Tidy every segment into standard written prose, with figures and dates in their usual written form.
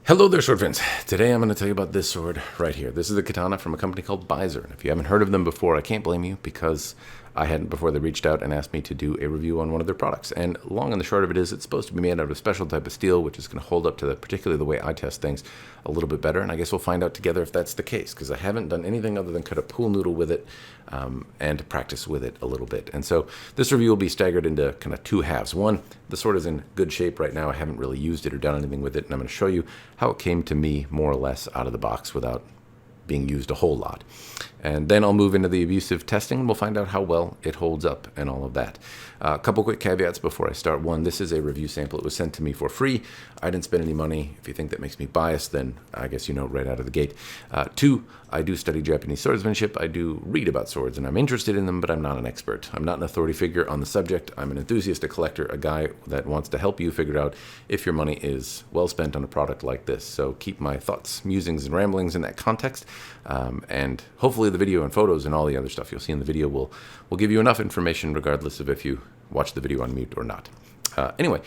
Hello there, sword fans. Today I'm going to tell you about this sword right here. This is a katana from a company called Byzer. And if you haven't heard of them before, I can't blame you because I hadn't before they reached out and asked me to do a review on one of their products. And long and the short of it is it's supposed to be made out of a special type of steel, which is going to hold up to particularly the way I test things a little bit better. And I guess we'll find out together if that's the case, because I haven't done anything other than cut a pool noodle with it and practice with it a little bit. And so this review will be staggered into kind of two halves. One, the sword is in good shape right now. I haven't really used it or done anything with it, and I'm going to show you how it came to me more or less out of the box without being used a whole lot. And then I'll move into the abusive testing and we'll find out how well it holds up and all of that. A couple quick caveats before I start. One, this is a review sample. It was sent to me for free. I didn't spend any money. If you think that makes me biased, then I guess you know right out of the gate. Two, I do study Japanese swordsmanship. I do read about swords and I'm interested in them, but I'm not an expert. I'm not an authority figure on the subject. I'm an enthusiast, a collector, a guy that wants to help you figure out if your money is well spent on a product like this. So keep my thoughts, musings, and ramblings in that context. And hopefully the video and photos and all the other stuff you'll see in the video will give you enough information regardless of if you watch the video on mute or not. Anyway,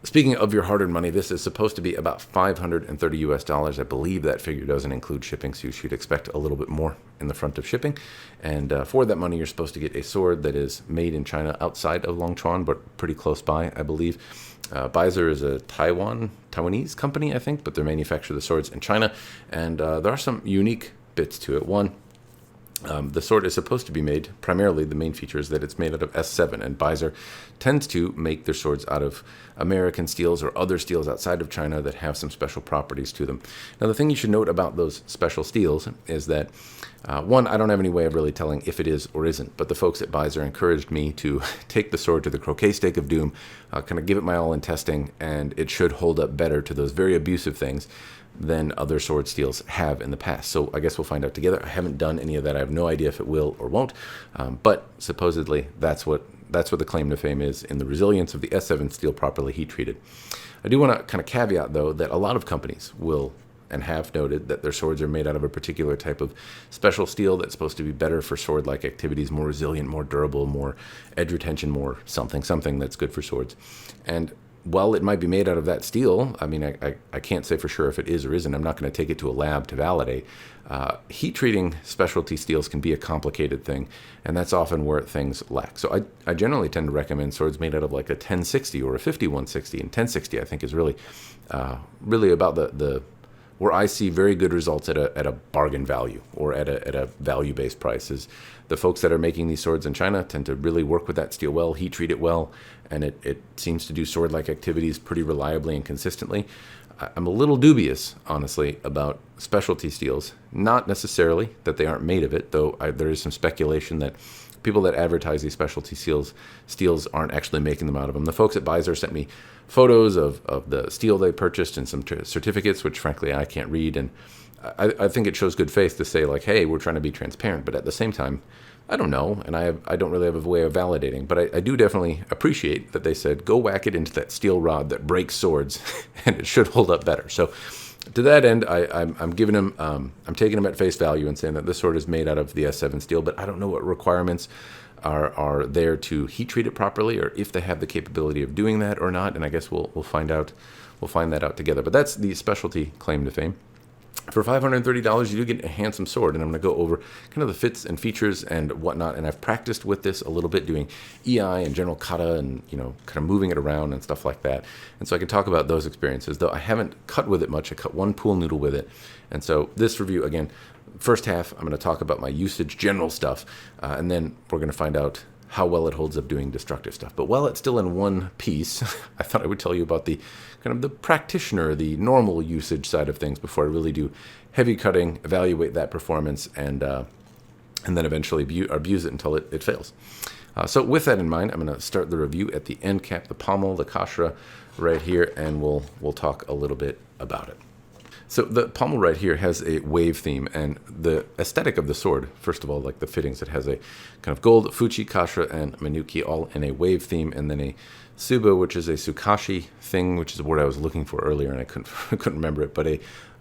speaking of your hard-earned money, this is supposed to be about $530 US. I believe that figure doesn't include shipping, so you should expect a little bit more in the front of shipping. And for that money, you're supposed to get a sword that is made in China outside of Longchuan, but pretty close by, I believe. Byzer is a Taiwanese company, I think, but they manufacture the swords in China. And there are some unique bits to it. One, the sword is supposed to be made, primarily the main feature is that it's made out of S7, and Byzer tends to make their swords out of American steels or other steels outside of China that have some special properties to them. Now, the thing you should note about those special steels is that, one, I don't have any way of really telling if it is or isn't, but the folks at Byzer encouraged me to take the sword to the Croquet stake of doom, kind of give it my all in testing, and it should hold up better to those very abusive things than other sword steels have in the past. So I guess we'll find out together. I haven't done any of that. I have no idea if it will or won't, but supposedly that's what the claim to fame is in the resilience of the S7 steel properly heat treated. I do want to kind of caveat, though, that a lot of companies will and have noted that their swords are made out of a particular type of special steel that's supposed to be better for sword-like activities, more resilient, more durable, more edge retention, more something that's good for swords. And while it might be made out of that steel, I mean, I can't say for sure if it is or isn't. I'm not going to take it to a lab to validate. Heat treating specialty steels can be a complicated thing, and that's often where things lack. So I generally tend to recommend swords made out of like a 1060 or a 5160, and 1060 I think is really about the where I see very good results at a bargain value or at a value-based price. Is the folks that are making these swords in China tend to really work with that steel well, heat treat it well, and it seems to do sword-like activities pretty reliably and consistently. I'm a little dubious, honestly, about specialty steels. Not necessarily that they aren't made of it, though there is some speculation that people that advertise these specialty steels aren't actually making them out of them. The folks at Byzer sent me photos of the steel they purchased and some certificates, which frankly I can't read. And I think it shows good faith to say, like, hey, we're trying to be transparent. But at the same time, I don't know, and I don't really have a way of validating. But I do definitely appreciate that they said, go whack it into that steel rod that breaks swords, and it should hold up better. So to that end, I'm giving them, I'm taking them at face value and saying that this sword is made out of the S7 steel, but I don't know what requirements are there to heat treat it properly, or if they have the capability of doing that or not. And I guess we'll find out. We'll find that out together. But that's the specialty claim to fame. For $530, you do get a handsome sword, and I'm going to go over kind of the fits and features and whatnot. And I've practiced with this a little bit, doing EI and general kata, and kind of moving it around and stuff like that. And so I can talk about those experiences. Though I haven't cut with it much, I cut one pool noodle with it. And so this review, again, first half, I'm going to talk about my usage, general stuff, and then we're going to find out how well it holds up doing destructive stuff. But while it's still in one piece, I thought I would tell you about the kind of the practitioner, the normal usage side of things before I really do heavy cutting, evaluate that performance, and then eventually abuse it until it fails. So with that in mind, I'm going to start the review at the end cap, the pommel, the kashra right here, and we'll talk a little bit about it. So the pommel right here has a wave theme, and the aesthetic of the sword, first of all, like the fittings, it has a kind of gold fuchi, kashra, and manuki all in a wave theme, and then a suba, which is a sukashi thing, which is a word I was looking for earlier, and I couldn't remember it, but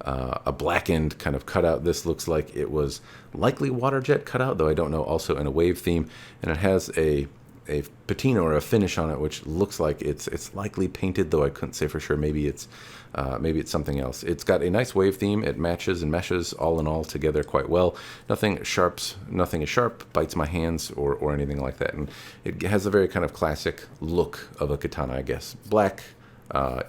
a blackened kind of cutout. This looks like it was likely water jet cutout, though I don't know, also in a wave theme, and it has a a patina or a finish on it, which looks like it's likely painted, though I couldn't say for sure. Maybe it's something else. It's got a nice wave theme. It matches and meshes all in all together quite well. Nothing is sharp, bites my hands or anything like that. And it has a very kind of classic look of a katana, I guess. Black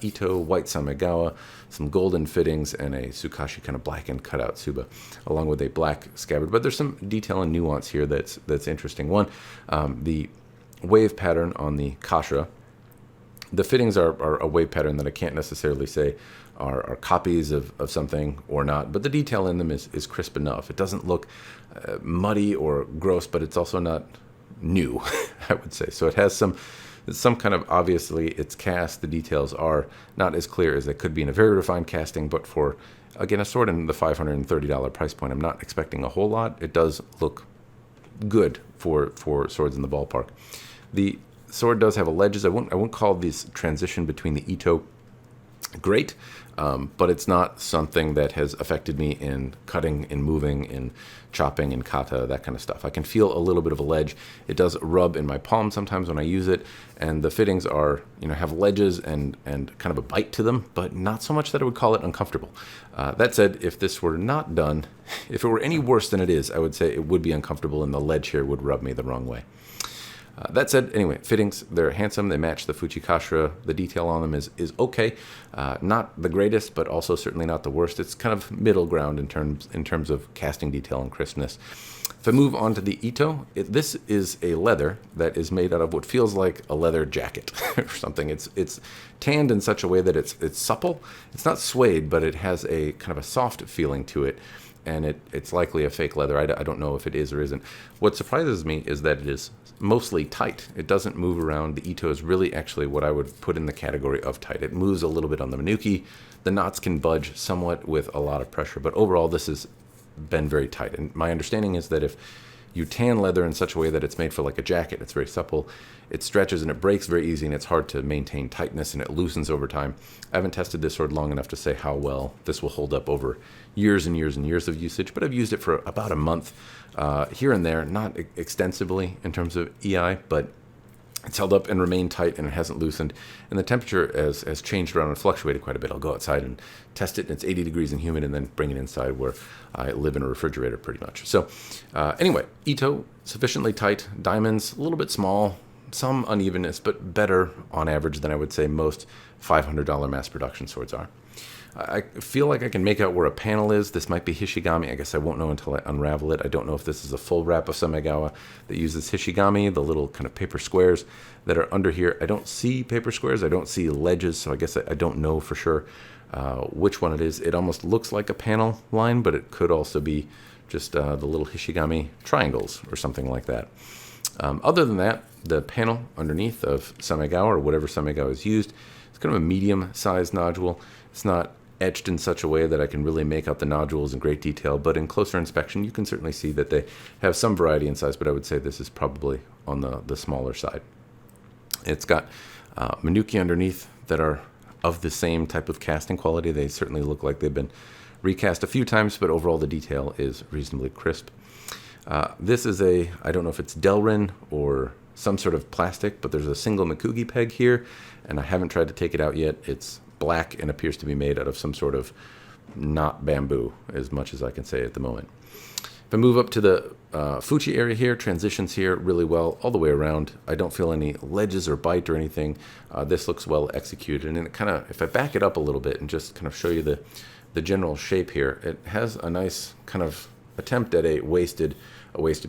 ito, white samegawa, some golden fittings, and a tsukashi kind of blackened cutout tsuba, along with a black scabbard. But there's some detail and nuance here that's interesting. One, the wave pattern on the kasha. The fittings are a wave pattern that I can't necessarily say are copies of something or not, but the detail in them is crisp enough. It doesn't look muddy or gross, but it's also not new, I would say. So it has some kind of, obviously it's cast. The details are not as clear as they could be in a very refined casting, but for, again, a sword in the $530 price point, I'm not expecting a whole lot. It does look good for swords in the ballpark. The sword does have ledges. I won't call this transition between the ito great, but it's not something that has affected me in cutting, in moving, in chopping, in kata, that kind of stuff. I can feel a little bit of a ledge. It does rub in my palm sometimes when I use it, and the fittings are, have ledges and kind of a bite to them, but not so much that I would call it uncomfortable. That said, if this were not done, if it were any worse than it is, I would say it would be uncomfortable, and the ledge here would rub me the wrong way. That said, anyway, fittings, they're handsome. They match the Fuchikashira. The detail on them is okay. Not the greatest, but also certainly not the worst. It's kind of middle ground in terms of casting detail and crispness. If I move on to the ito, this is a leather that is made out of what feels like a leather jacket or something. It's tanned in such a way that it's supple. It's not suede, but it has a kind of a soft feeling to it. And it's likely a fake leather. I don't know if it is or isn't. What surprises me is that it is mostly tight. It doesn't move around. The ito is really actually what I would put in the category of tight. It moves a little bit on the manuki. The knots can budge somewhat with a lot of pressure, but overall this has been very tight. And my understanding is that if you tan leather in such a way that it's made for like a jacket, it's very supple, it stretches and it breaks very easy, and it's hard to maintain tightness, and it loosens over time. I haven't tested this sword long enough to say how well this will hold up over years and years and years of usage, but I've used it for about a month here and there, not extensively in terms of EI, but it's held up and remained tight, and it hasn't loosened. And the temperature has changed around and fluctuated quite a bit. I'll go outside and test it, and it's 80 degrees and humid, and then bring it inside where I live in a refrigerator pretty much. So anyway, ito, sufficiently tight. Diamonds, a little bit small, some unevenness, but better on average than I would say most $500 mass production swords are. I feel like I can make out where a panel is. This might be Hishigami. I guess I won't know until I unravel it. I don't know if this is a full wrap of Samegawa that uses Hishigami, the little kind of paper squares that are under here. I don't see paper squares. I don't see ledges, so I guess I don't know for sure which one it is. It almost looks like a panel line, but it could also be just the little Hishigami triangles or something like that. Other than that, the panel underneath of Samegawa, or whatever Samegawa is used, it's kind of a medium-sized nodule. It's not etched in such a way that I can really make out the nodules in great detail, but in closer inspection you can certainly see that they have some variety in size, but I would say this is probably on the smaller side. It's got manuki underneath that are of the same type of casting quality. They certainly look like they've been recast a few times, but overall the detail is reasonably crisp. This is I don't know if it's Delrin or some sort of plastic, but there's a single Mikugi peg here, and I haven't tried to take it out yet. It's black and appears to be made out of some sort of not bamboo, as much as I can say at the moment. If I move up to the Fuchi area here, transitions here really well all the way around. I don't feel any ledges or bite or anything. This looks well executed, and it kind of, if I back it up a little bit and just kind of show you the general shape here, it has a nice kind of attempt at a wasted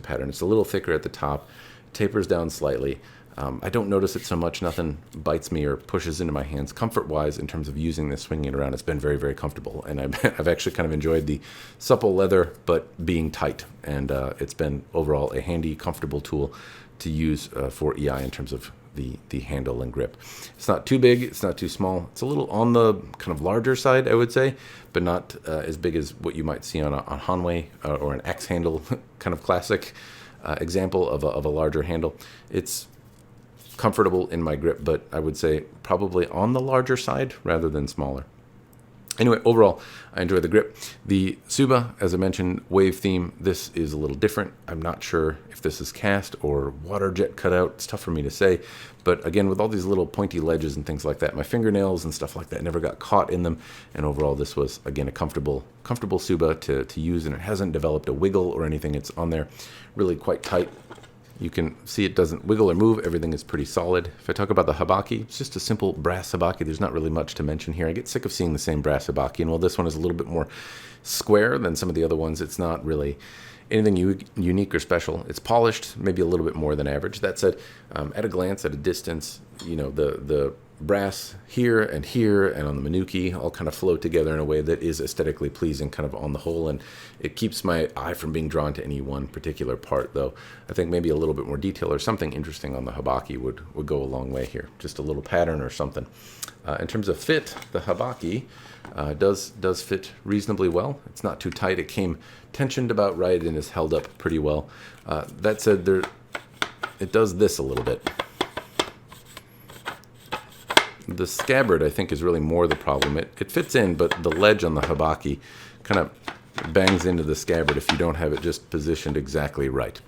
pattern. It's a little thicker at the top, tapers down slightly. I don't notice it so much. Nothing bites me or pushes into my hands. Comfort-wise, in terms of using this, swinging it around, it's been very, very comfortable. And I've actually kind of enjoyed the supple leather, but being tight. And it's been overall a handy, comfortable tool to use for EI in terms of the handle and grip. It's not too big. It's not too small. It's a little on the kind of larger side, I would say, but not as big as what you might see on Hanwei or an X handle, kind of classic example of a larger handle. It's comfortable in my grip, but I would say probably on the larger side rather than smaller. Anyway, overall, I enjoy the grip. The Tsuba, as I mentioned, wave theme, this is a little different. I'm not sure if this is cast or water jet cut out. It's tough for me to say. But again, with all these little pointy ledges and things like that, my fingernails and stuff like that never got caught in them. And overall, this was, again, a comfortable Tsuba to use, and it hasn't developed a wiggle or anything. It's on there really quite tight. You can see it doesn't wiggle or move. Everything is pretty solid. If I talk about the habaki, it's just a simple brass habaki. There's not really much to mention here. I get sick of seeing the same brass habaki, and while this one is a little bit more square than some of the other ones, it's not really anything unique or special. It's polished, maybe a little bit more than average. That said, at a glance, at a distance, the brass here and on the Manuki all kind of flow together in a way that is aesthetically pleasing kind of on the whole, and it keeps my eye from being drawn to any one particular part, though I think maybe a little bit more detail or something interesting on the habaki would go a long way here. Just a little pattern or something. In terms of fit, the habaki does fit reasonably well. It's not too tight. It came tensioned about right and is held up pretty well. That said, it does this a little bit. The scabbard, I think, is really more the problem. It fits in, but the ledge on the habaki kind of bangs into the scabbard if you don't have it just positioned exactly right.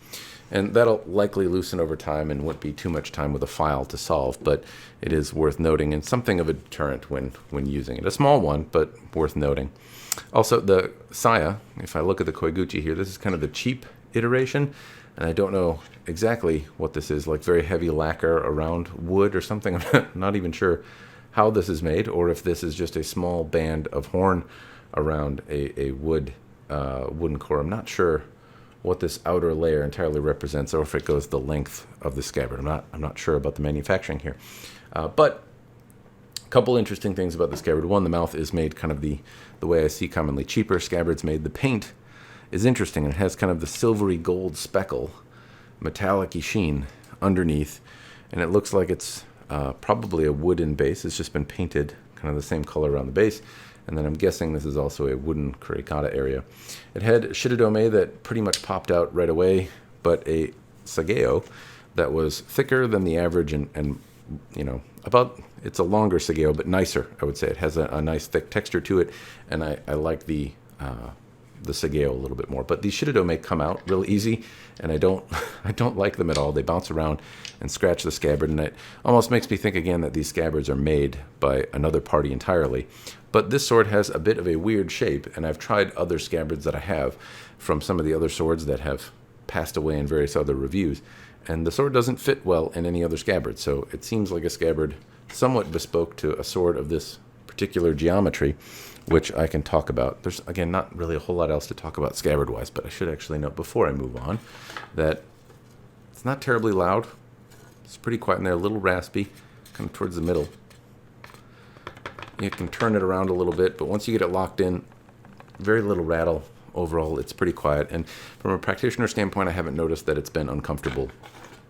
And that'll likely loosen over time and won't be too much time with a file to solve, but it is worth noting and something of a deterrent when using it. A small one, but worth noting. Also, the saya, if I look at the Koiguchi here, this is kind of the cheap iteration, and I don't know exactly what this is, like very heavy lacquer around wood or something. I'm not even sure how this is made, or if this is just a small band of horn around a wooden core. I'm not sure what this outer layer entirely represents, or if it goes the length of the scabbard. I'm not sure about the manufacturing here. But a couple interesting things about the scabbard. One, the mouth is made kind of the way I see commonly cheaper scabbards made. The paint is interesting, and it has kind of the silvery gold speckle, metallic-y sheen underneath, and it looks like it's probably a wooden base. It's just been painted kind of the same color around the base, and then I'm guessing this is also a wooden kurikata area. It had shitodome that pretty much popped out right away, but a sageo that was thicker than the average and it's a longer sageo, but nicer, I would say. It has a nice thick texture to it, and I like the sageo a little bit more. But these shitodome come out real easy, and I don't like them at all. They bounce around and scratch the scabbard, and it almost makes me think again that these scabbards are made by another party entirely. But this sword has a bit of a weird shape, and I've tried other scabbards that I have from some of the other swords that have passed away in various other reviews, and the sword doesn't fit well in any other scabbard. So it seems like a scabbard somewhat bespoke to a sword of this particular geometry, which I can talk about. There's, again, not really a whole lot else to talk about scabbard-wise, but I should actually note before I move on that it's not terribly loud. It's pretty quiet in there, a little raspy, kind of towards the middle. You can turn it around a little bit, but once you get it locked in, very little rattle. Overall, it's pretty quiet. And from a practitioner standpoint, I haven't noticed that it's been uncomfortable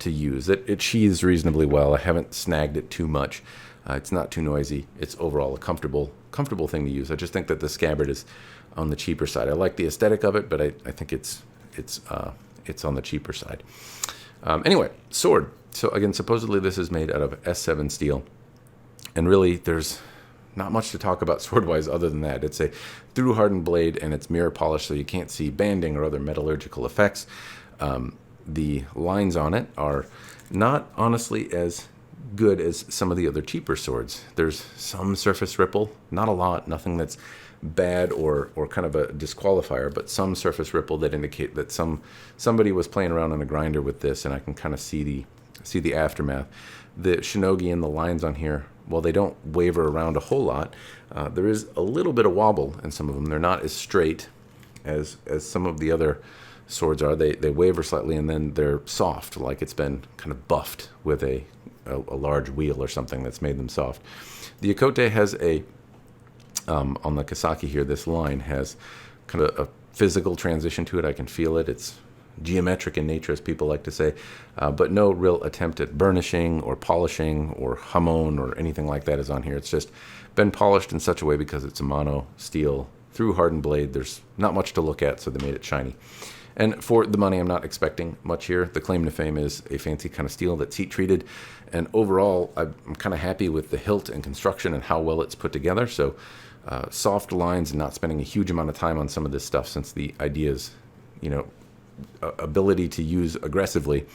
to use. It sheathes reasonably well. I haven't snagged it too much. It's not too noisy. It's overall a comfortable thing to use. I just think that the scabbard is on the cheaper side. I like the aesthetic of it, but I think it's on the cheaper side. Anyway, sword. So again, supposedly this is made out of S7 steel, and really there's not much to talk about sword-wise other than that. It's a through-hardened blade, and it's mirror polished, so you can't see banding or other metallurgical effects. The lines on it are not honestly as good as some of the other cheaper swords. There's some surface ripple, not a lot, nothing that's bad or kind of a disqualifier, but some surface ripple that indicate that somebody was playing around on a grinder with this, and I can kind of see the aftermath. The shinogi and the lines on here, while they don't waver around a whole lot, there is a little bit of wobble in some of them. They're not as straight as some of the other swords are. They waver slightly, and then they're soft, like it's been kind of buffed with a large wheel or something that's made them soft. The Yokote has on the Kasaki here, this line has kind of a physical transition to it. I can feel it. It's geometric in nature, as people like to say, but no real attempt at burnishing or polishing or hamon or anything like that is on here. It's just been polished in such a way because it's a mono steel through hardened blade. There's not much to look at, so they made it shiny. And for the money, I'm not expecting much here. The claim to fame is a fancy kind of steel that's heat treated, and overall, I'm kind of happy with the hilt and construction and how well it's put together. So soft lines and not spending a huge amount of time on some of this stuff, since the idea is, ability to use aggressively.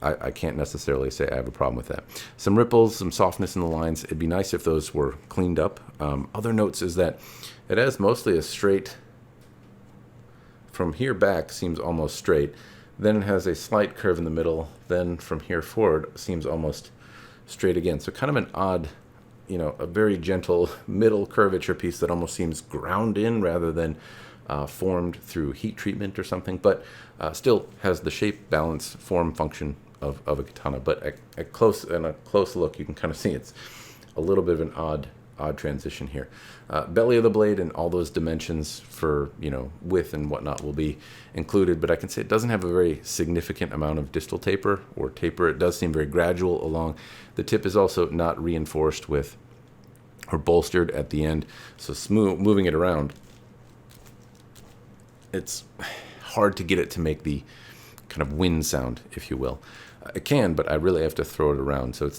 I can't necessarily say I have a problem with that. Some ripples, some softness in the lines. It'd be nice if those were cleaned up. Other notes is that it has mostly a straight, from here back seems almost straight. Then it has a slight curve in the middle. Then from here forward seems almost straight again. So kind of an odd, a very gentle middle curvature piece that almost seems ground in rather than formed through heat treatment or something, but still has the shape, balance, form, function of a katana. But a close look, you can kind of see it's a little bit of an odd transition here. Belly of the blade and all those dimensions for width and whatnot will be included, but I can say it doesn't have a very significant amount of distal taper or taper. It does seem very gradual along. The tip is also not reinforced with or bolstered at the end, so smooth moving it around, it's hard to get it to make the kind of wind sound, if you will. It can, but I really have to throw it around, so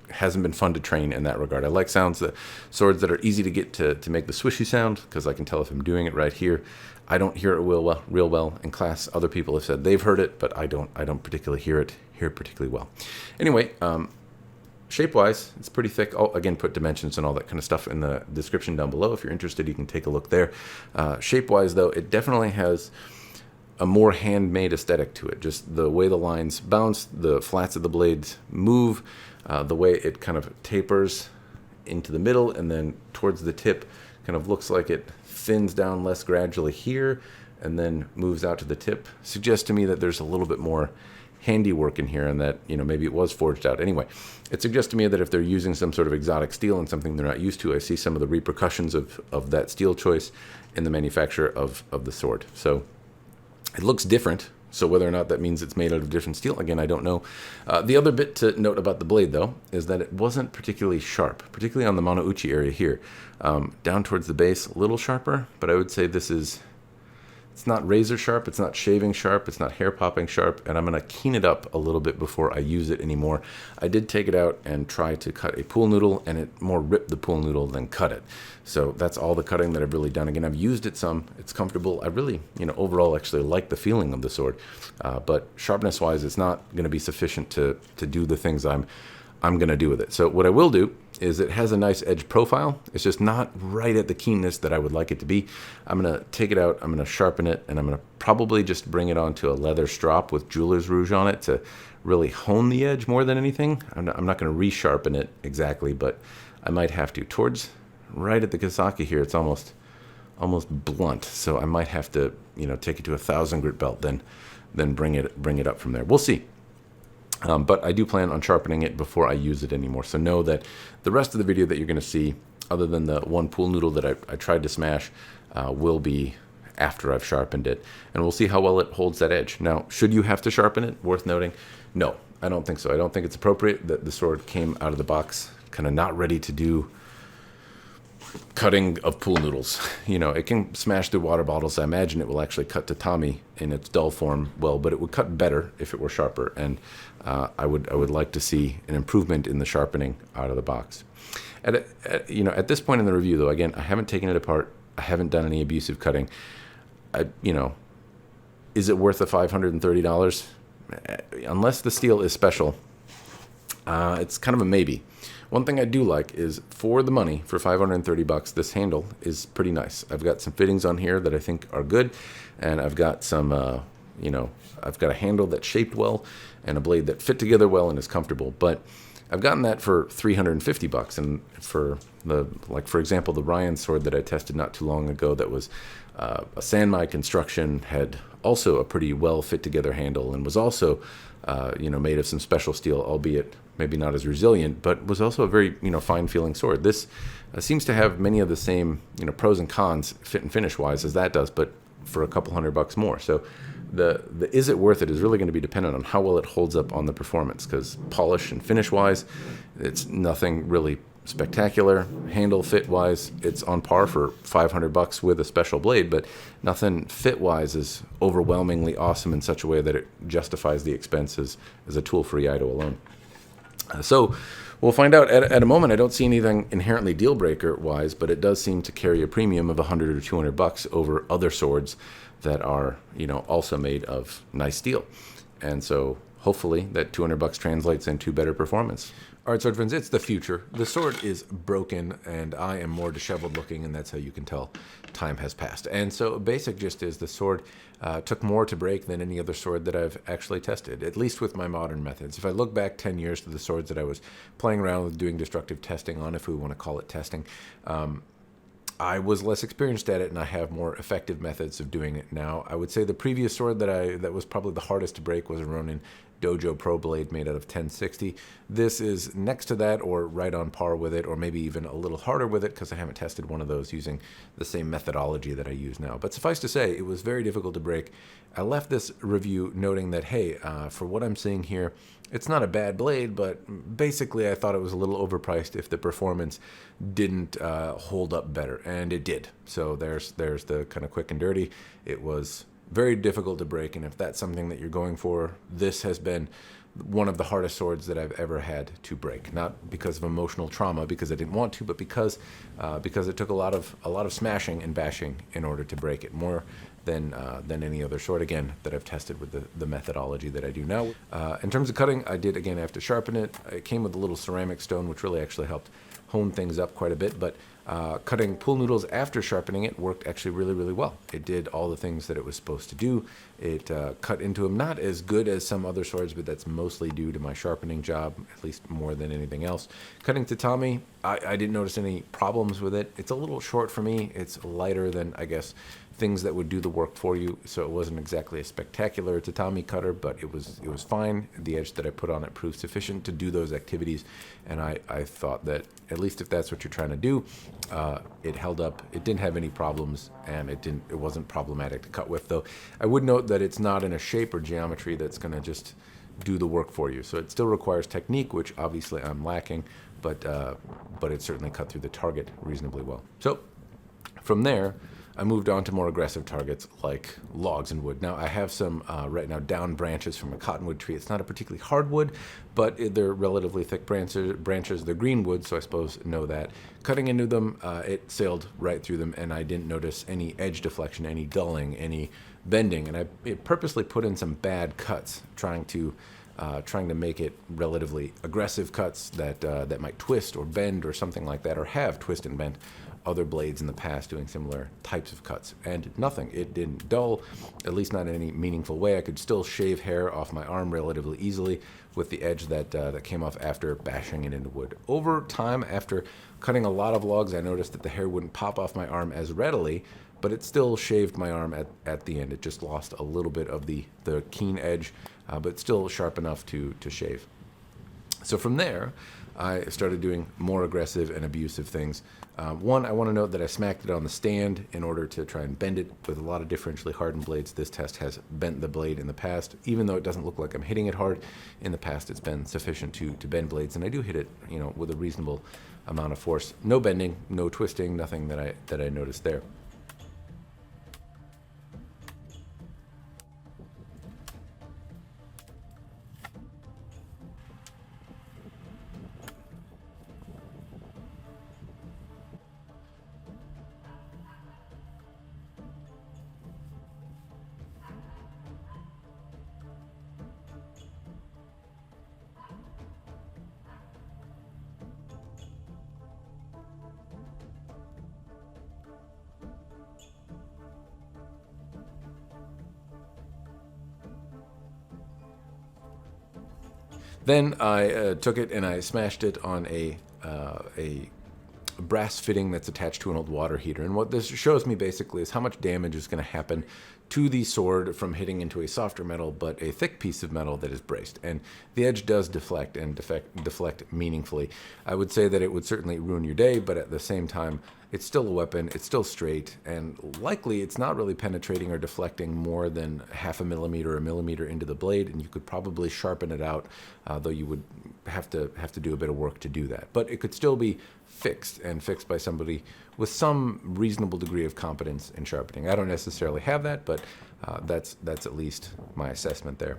hasn't been fun to train in that regard. I like swords that are easy to get to make the swishy sound, because I can tell if I'm doing it right here. I don't hear it real well in class. Other people have said they've heard it, but I don't particularly hear it particularly well. Anyway, shape-wise, it's pretty thick. I'll, again, put dimensions and all that kind of stuff in the description down below. If you're interested, you can take a look there. Shape-wise, though, it definitely has a more handmade aesthetic to it. Just the way the lines bounce, the flats of the blades move, the way it kind of tapers into the middle and then towards the tip, kind of looks like it thins down less gradually here and then moves out to the tip, suggests to me that there's a little bit more handiwork in here, and that maybe it was forged out. Anyway, it suggests to me that if they're using some sort of exotic steel and something they're not used to, I see some of the repercussions of that steel choice in the manufacture of the sword. So it looks different. So whether or not that means it's made out of different steel, again, I don't know. The other bit to note about the blade, though, is that it wasn't particularly sharp, particularly on the Monouchi area here. Down towards the base, a little sharper, but I would say it's not razor sharp, it's not shaving sharp, it's not hair popping sharp, and I'm going to keen it up a little bit before I use it anymore. I did take it out and try to cut a pool noodle, and it more ripped the pool noodle than cut it. So that's all the cutting that I've really done. Again, I've used it some, it's comfortable. I really, overall actually like the feeling of the sword, but sharpness-wise, it's not going to be sufficient to do the things I'm going to do with it. So what I will do is it has a nice edge profile. It's just not right at the keenness that I would like it to be. I'm going to take it out, I'm going to sharpen it, and I'm going to probably just bring it onto a leather strop with jeweler's rouge on it to really hone the edge more than anything. I'm not going to resharpen it exactly, but I might have to. Towards right at the Kasaki here, it's almost blunt, so I might have to take it to 1,000 grit belt, then bring it up from there. We'll see. But I do plan on sharpening it before I use it anymore. So know that the rest of the video that you're going to see, other than the one pool noodle that I tried to smash, will be after I've sharpened it. And we'll see how well it holds that edge. Now, should you have to sharpen it? Worth noting, no, I don't think so. I don't think it's appropriate that the sword came out of the box kind of not ready to do cutting of pool noodles. It can smash through water bottles. I imagine it will actually cut tatami in its dull form well, but it would cut better if it were sharper. And I would like to see an improvement in the sharpening out of the box. At this point in the review, though, again, I haven't taken it apart. I haven't done any abusive cutting. Is it worth the $530? Unless the steel is special, it's kind of a maybe. One thing I do like is, for the money, for $530, this handle is pretty nice. I've got some fittings on here that I think are good, and I've got some, I've got a handle that's shaped well and a blade that fit together well and is comfortable. But I've gotten that for $350, and for example, the Ryan sword that I tested not too long ago that was a Sanmai construction had also a pretty well fit together handle and was also made of some special steel, albeit maybe not as resilient, but was also a very fine feeling sword. This seems to have many of the same pros and cons fit and finish wise as that does, but for a couple $100 more. So the is it worth it is really going to be dependent on how well it holds up on the performance, because polish and finish wise, it's nothing really spectacular. Handle fit wise, it's on par for $500 with a special blade, but nothing fit wise is overwhelmingly awesome in such a way that it justifies the expenses as a tool for iaido alone. So We'll find out. At a moment, I don't see anything inherently deal breaker wise, but it does seem to carry a premium of $100 or $200 over other swords that are, also made of nice steel. And so hopefully that $200 translates into better performance. All right, sword friends, it's the future. The sword is broken, and I am more disheveled looking, and that's how you can tell time has passed. And so basic gist is the sword took more to break than any other sword that I've actually tested, at least with my modern methods. If I look back 10 years to the swords that I was playing around with doing destructive testing on, if we want to call it testing, I was less experienced at it, and I have more effective methods of doing it now. I would say the previous sword that was probably the hardest to break was a Ronin Dojo Pro Blade made out of 1060. This is next to that, or right on par with it, or maybe even a little harder with it, because I haven't tested one of those using the same methodology that I use now. But suffice to say, it was very difficult to break. I left this review noting that, hey, for what I'm seeing here, it's not a bad blade, but basically I thought it was a little overpriced if the performance didn't hold up better, and it did. So there's the kind of quick and dirty. It was very difficult to break, and if that's something that you're going for, this has been one of the hardest swords that I've ever had to break. Not because of emotional trauma, because I didn't want to, but because it took a lot of smashing and bashing in order to break it, more than any other sword, again, that I've tested with the methodology that I do now. In terms of cutting, I have to sharpen it. It came with a little ceramic stone, which really actually helped hone things up quite a bit, but cutting pool noodles after sharpening it worked actually really, really well. It did all the things that it was supposed to do. It cut into them, not as good as some other swords, but that's mostly due to my sharpening job, at least more than anything else. Cutting tatami, I didn't notice any problems with it. It's a little short for me. It's lighter than, I guess, things that would do the work for you, so it wasn't exactly a spectacular tatami cutter, but it was fine. The edge that I put on it proved sufficient to do those activities, and I thought that, at least if that's what you're trying to do, it held up. It didn't have any problems, and it wasn't problematic to cut with, though I would note that it's not in a shape or geometry that's going to just do the work for you. So it still requires technique, which obviously I'm lacking, but it certainly cut through the target reasonably well. So from there, I moved on to more aggressive targets like logs and wood. Now, I have some right now down branches from a cottonwood tree. It's not a particularly hard wood, but they're relatively thick branches. They're green wood, so I suppose know that. Cutting into them, it sailed right through them, and I didn't notice any edge deflection, any dulling, any bending. And I purposely put in some bad cuts, trying to make it relatively aggressive cuts that might twist or bend or something like that, or have twist and bent other blades in the past doing similar types of cuts, and nothing. It didn't dull, at least not in any meaningful way. I could still shave hair off my arm relatively easily with the edge that came off after bashing it into wood. Over time, after cutting a lot of logs, I noticed that the hair wouldn't pop off my arm as readily, but it still shaved my arm at the end. It just lost a little bit of the keen edge, but still sharp enough to shave. So from there, I started doing more aggressive and abusive things. One, I want to note that I smacked it on the stand in order to try and bend it. With a lot of differentially hardened blades, this test has bent the blade in the past. Even though it doesn't look like I'm hitting it hard, in the past it's been sufficient to bend blades, and I do hit it, with a reasonable amount of force. No bending, no twisting, nothing that I noticed there. Then I took it and I smashed it on a brass fitting that's attached to an old water heater. And what this shows me basically is how much damage is going to happen to the sword from hitting into a softer metal, but a thick piece of metal that is braced. And the edge does deflect and deflect meaningfully. I would say that it would certainly ruin your day, but at the same time, it's still a weapon, it's still straight, and likely it's not really penetrating or deflecting more than 0.5 millimeter or 1 millimeter into the blade, and you could probably sharpen it out, though you would have to do a bit of work to do that. But it could still be fixed, and fixed by somebody with some reasonable degree of competence in sharpening. I don't necessarily have that, but that's at least my assessment there.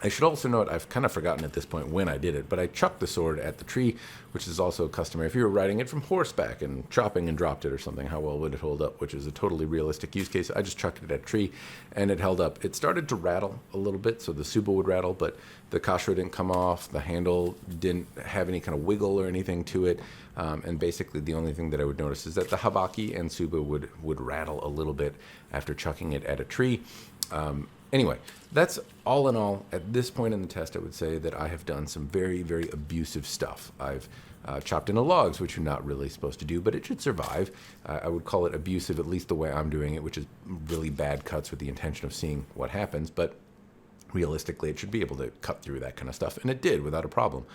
I should also note, I've kind of forgotten at this point when I did it, but I chucked the sword at the tree, which is also customary. If you were riding it from horseback and chopping and dropped it or something, how well would it hold up, which is a totally realistic use case. I just chucked it at a tree, and it held up. It started to rattle a little bit, so the tsuba would rattle, but the kashiro didn't come off. The handle didn't have any kind of wiggle or anything to it, and basically the only thing that I would notice is that the habaki and tsuba would rattle a little bit after chucking it at a tree. Anyway, that's all in all, at this point in the test, I would say that I have done some very, very abusive stuff. I've chopped into logs, which you're not really supposed to do, but it should survive. I would call it abusive, at least the way I'm doing it, which is really bad cuts with the intention of seeing what happens, but realistically, it should be able to cut through that kind of stuff, and it did without a problem.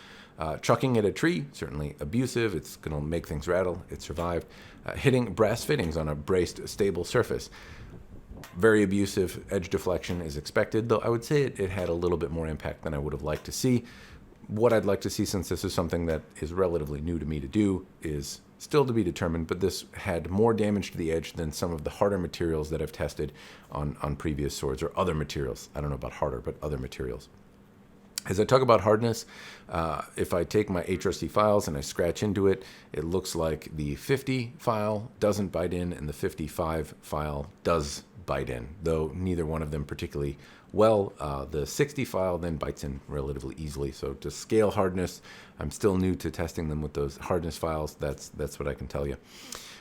Chucking at a tree, certainly abusive. It's going to make things rattle. It survived. Hitting brass fittings on a braced, stable surface, very abusive. Edge deflection is expected, though I would say it had a little bit more impact than I would have liked to see. What I'd like to see, since this is something that is relatively new to me to do, is still to be determined, but this had more damage to the edge than some of the harder materials that I've tested on previous swords, or other materials. I don't know about harder, but other materials. As I talk about hardness, if I take my HRC files and I scratch into it, it looks like the 50 file doesn't bite in and the 55 file does bite in, though neither one of them particularly well. The 60 file then bites in relatively easily. So to scale hardness, I'm still new to testing them with those hardness files. That's what I can tell you.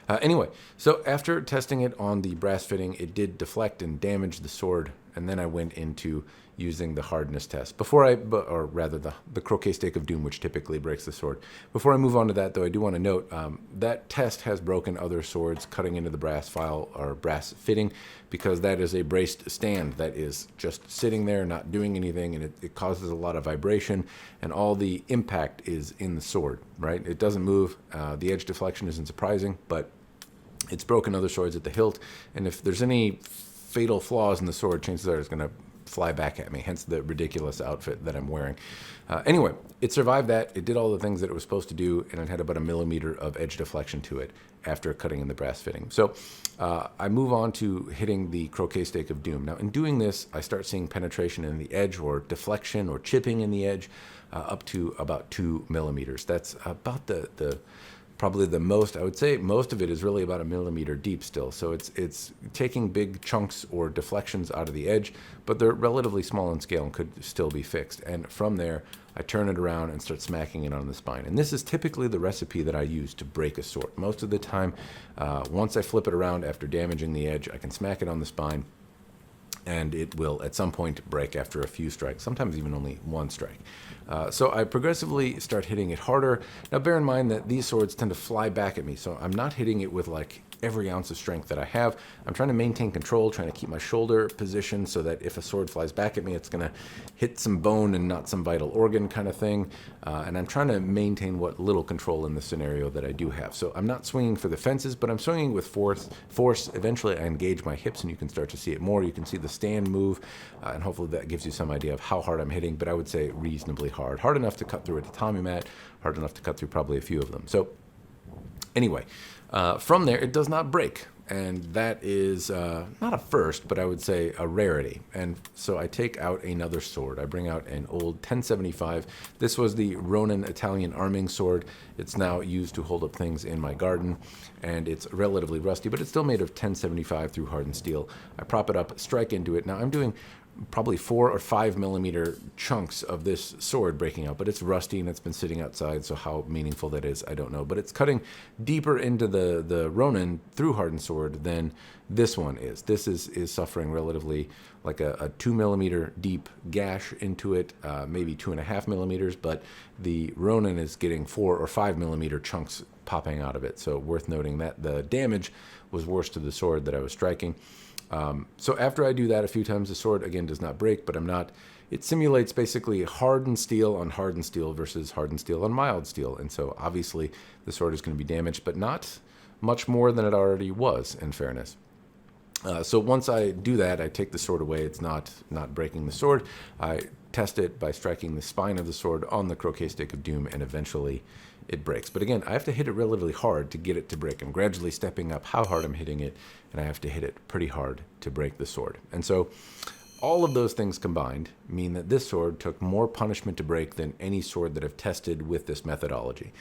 Anyway, so after testing it on the brass fitting, it did deflect and damage the sword, and then I went into using the hardness test. Or rather the Croquet stake of doom, which typically breaks the sword. Before I move on to that, though, I do want to note that test has broken other swords cutting into the brass file or brass fitting, because that is a braced stand that is just sitting there, not doing anything, and it causes a lot of vibration, and all the impact is in the sword, right? It doesn't move. The edge deflection isn't surprising, but it's broken other swords at the hilt, and if there's any fatal flaws in the sword, chances are it's going to fly back at me, hence the ridiculous outfit that I'm wearing. Anyway, it survived that. It did all the things that it was supposed to do, and it had about 1 millimeter of edge deflection to it after cutting in the brass fitting. So I move on to hitting the Croquet stake of doom. Now, in doing this, I start seeing penetration in the edge, or deflection or chipping in the edge, up to about 2 millimeters. That's about probably the most. I would say most of it is really about 1 millimeter deep still. So it's taking big chunks or deflections out of the edge, but they're relatively small in scale and could still be fixed. And from there, I turn it around and start smacking it on the spine. And this is typically the recipe that I use to break a sword. Most of the time, once I flip it around after damaging the edge, I can smack it on the spine, and it will at some point break after a few strikes, sometimes even only one strike. So I progressively start hitting it harder. Now bear in mind that these swords tend to fly back at me, so I'm not hitting it with like every ounce of strength that I have. I'm trying to maintain control, trying to keep my shoulder positioned so that if a sword flies back at me, it's going to hit some bone and not some vital organ kind of thing. And I'm trying to maintain what little control in the scenario that I do have. So I'm not swinging for the fences, but I'm swinging with force. Eventually I engage my hips, and you can start to see it more. You can see the stand move, and hopefully that gives you some idea of how hard I'm hitting, but I would say reasonably hard. Hard enough to cut through a tatami mat, hard enough to cut through probably a few of them. So anyway, from there, it does not break, and that is not a first, but I would say a rarity. And so I take out another sword. I bring out an old 1075. This was the Ronin Italian arming sword. It's now used to hold up things in my garden, and it's relatively rusty, but it's still made of 1075 through hardened steel. I prop it up, strike into it. Now I'm doing probably 4 or 5 millimeter chunks of this sword breaking out, but it's rusty and it's been sitting outside, so how meaningful that is, I don't know. But it's cutting deeper into the Ronin through hardened sword than this one is. This is suffering relatively like a 2 millimeter deep gash into it, maybe 2.5 millimeters, but the Ronin is getting 4 or 5 millimeter chunks popping out of it. So worth noting that the damage was worse to the sword that I was striking. So after I do that a few times, the sword again does not break, but it simulates basically hardened steel on hardened steel versus hardened steel on mild steel. And so obviously the sword is going to be damaged, but not much more than it already was, in fairness. So once I do that, I take the sword away. It's not breaking the sword. I test it by striking the spine of the sword on the Croquet stake of doom, and eventually it breaks. But again, I have to hit it relatively hard to get it to break. I'm gradually stepping up how hard I'm hitting it, and I have to hit it pretty hard to break the sword. And so All of those things combined mean that this sword took more punishment to break than any sword that I've tested with this methodology.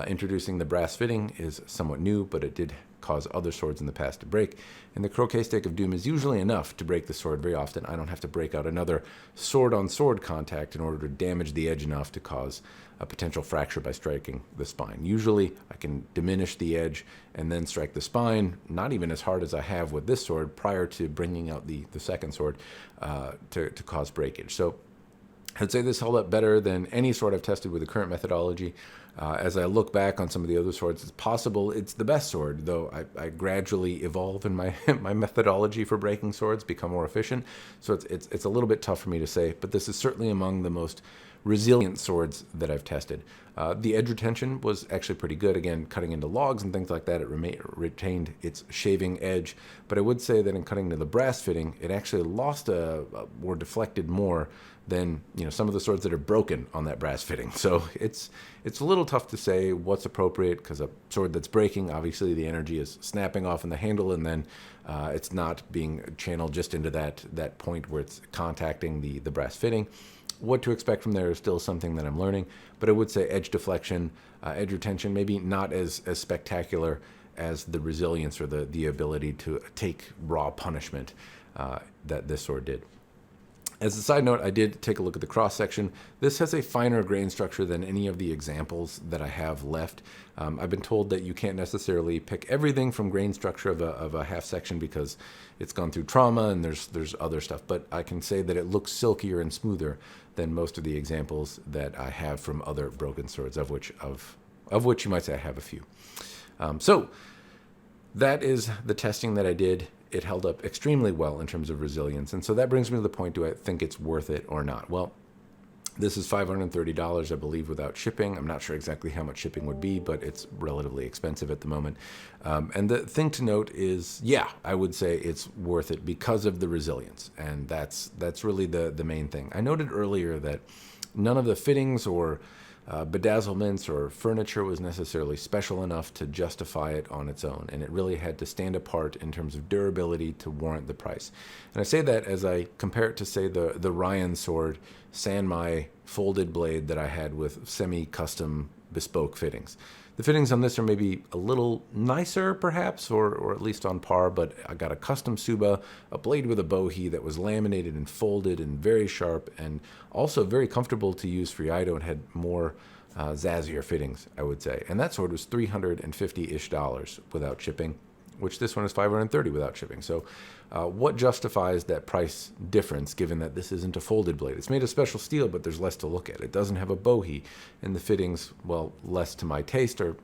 Introducing the brass fitting is somewhat new, but it did cause other swords in the past to break. And the Croquet Stake of Doom is usually enough to break the sword very often. I don't have to break out another sword-on-sword contact in order to damage the edge enough to cause a potential fracture by striking the spine. Usually, I can diminish the edge and then strike the spine, not even as hard as I have with this sword prior to bringing out the second sword to cause breakage. So I'd say this held up better than any sword I've tested with the current methodology. As I look back on some of the other swords, it's possible it's the best sword, though I gradually evolve in my my methodology for breaking swords, become more efficient. So it's a little bit tough for me to say, but this is certainly among the most resilient swords that I've tested. The edge retention was actually pretty good. Again, cutting into logs and things like that, it retained its shaving edge. But I would say that in cutting into the brass fitting, it actually lost or deflected more than some of the swords that are broken on that brass fitting. So it's a little tough to say what's appropriate, because a sword that's breaking, obviously the energy is snapping off in the handle, and then it's not being channeled just into that point where it's contacting the brass fitting. What to expect from there is still something that I'm learning, but I would say edge deflection, edge retention, maybe not as spectacular as the resilience or the ability to take raw punishment that this sword did. As a side note, I did take a look at the cross section. This has a finer grain structure than any of the examples that I have left. I've been told that you can't necessarily pick everything from grain structure of a half section because it's gone through trauma and there's other stuff. But I can say that it looks silkier and smoother than most of the examples that I have from other broken swords, of which you might say I have a few. So that is the testing that I did. It held up extremely well in terms of resilience. And so that brings me to the point, do I think it's worth it or not? Well, this is $530, I believe, without shipping. I'm not sure exactly how much shipping would be, but it's relatively expensive at the moment. And the thing to note is, yeah, I would say it's worth it because of the resilience. And that's really the main thing. I noted earlier that none of the fittings or bedazzlements or furniture was necessarily special enough to justify it on its own, and it really had to stand apart in terms of durability to warrant the price. And I say that as I compare it to, say, the Ryan sword Sanmai folded blade that I had with semi-custom bespoke fittings. The fittings on this are maybe a little nicer, perhaps, or at least on par, but I got a custom Suba, a blade with a bohea that was laminated and folded and very sharp, and also very comfortable to use for iaido, and had more zazzier fittings, I would say. And that sword was $350-ish without shipping, which this one is $530 without shipping. So what justifies that price difference, given that this isn't a folded blade? It's made of special steel, but there's less to look at. It doesn't have a bohea, and the fittings, well, less to my taste, are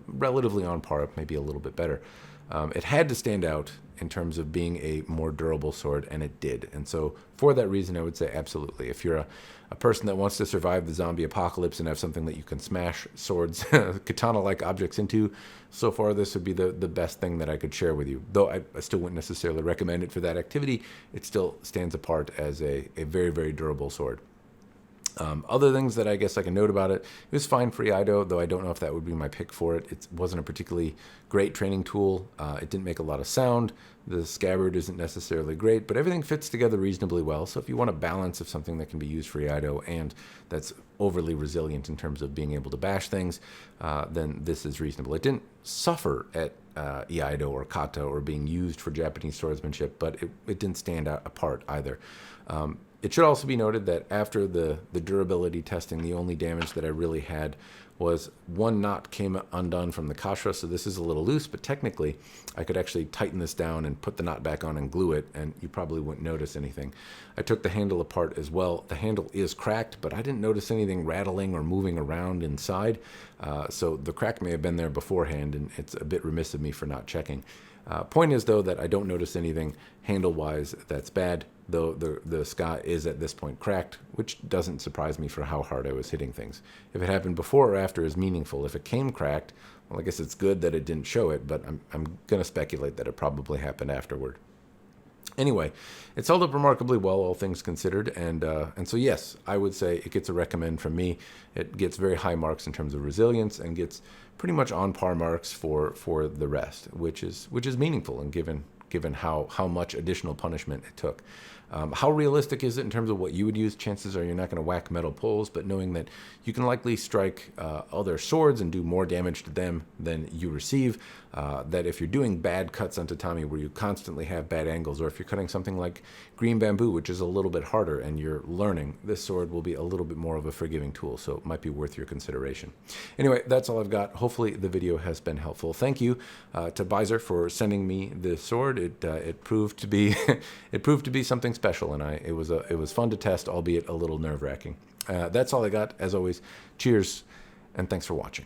relatively on par, maybe a little bit better. It had to stand out in terms of being a more durable sword, and it did. And so for that reason, I would say absolutely. If you're a person that wants to survive the zombie apocalypse and have something that you can smash swords, katana-like objects into, so far this would be the best thing that I could share with you. Though I still wouldn't necessarily recommend it for that activity, it still stands apart as a very, very durable sword. Other things that I guess I can note about it, it was fine for iaido, though I don't know if that would be my pick for it. It wasn't a particularly great training tool. It didn't make a lot of sound. The scabbard isn't necessarily great, but everything fits together reasonably well. So if you want a balance of something that can be used for iaido and that's overly resilient in terms of being able to bash things, then this is reasonable. It didn't suffer at iaido or kata or being used for Japanese swordsmanship, but it didn't stand out apart either. It should also be noted that after the durability testing, the only damage that I really had was one knot came undone from the kashra, so this is a little loose, but technically I could actually tighten this down and put the knot back on and glue it, and you probably wouldn't notice anything. I took the handle apart as well. The handle is cracked, but I didn't notice anything rattling or moving around inside, so the crack may have been there beforehand, and it's a bit remiss of me for not checking. Point is, though, that I don't notice anything handle-wise that's bad, though the ska is at this point cracked, which doesn't surprise me for how hard I was hitting things. If it happened before or after is meaningful. If it came cracked, well, I guess it's good that it didn't show it, but I'm going to speculate that it probably happened afterward. Anyway, it's held up remarkably well, all things considered, and so yes, I would say it gets a recommend from me. It gets very high marks in terms of resilience and gets pretty much on par marks for the rest, which is meaningful, and given given how much additional punishment it took. How realistic is it in terms of what you would use? Chances are you're not going to whack metal poles, but knowing that you can likely strike other swords and do more damage to them than you receive, that if you're doing bad cuts on tatami where you constantly have bad angles, or if you're cutting something like green bamboo, which is a little bit harder and you're learning, this sword will be a little bit more of a forgiving tool, so it might be worth your consideration. Anyway, that's all I've got. Hopefully the video has been helpful. Thank you to Byzer for sending me this sword. It proved to be it proved to be something special, and it was fun to test, albeit a little nerve-wracking. That's all I got. As always, cheers, and thanks for watching.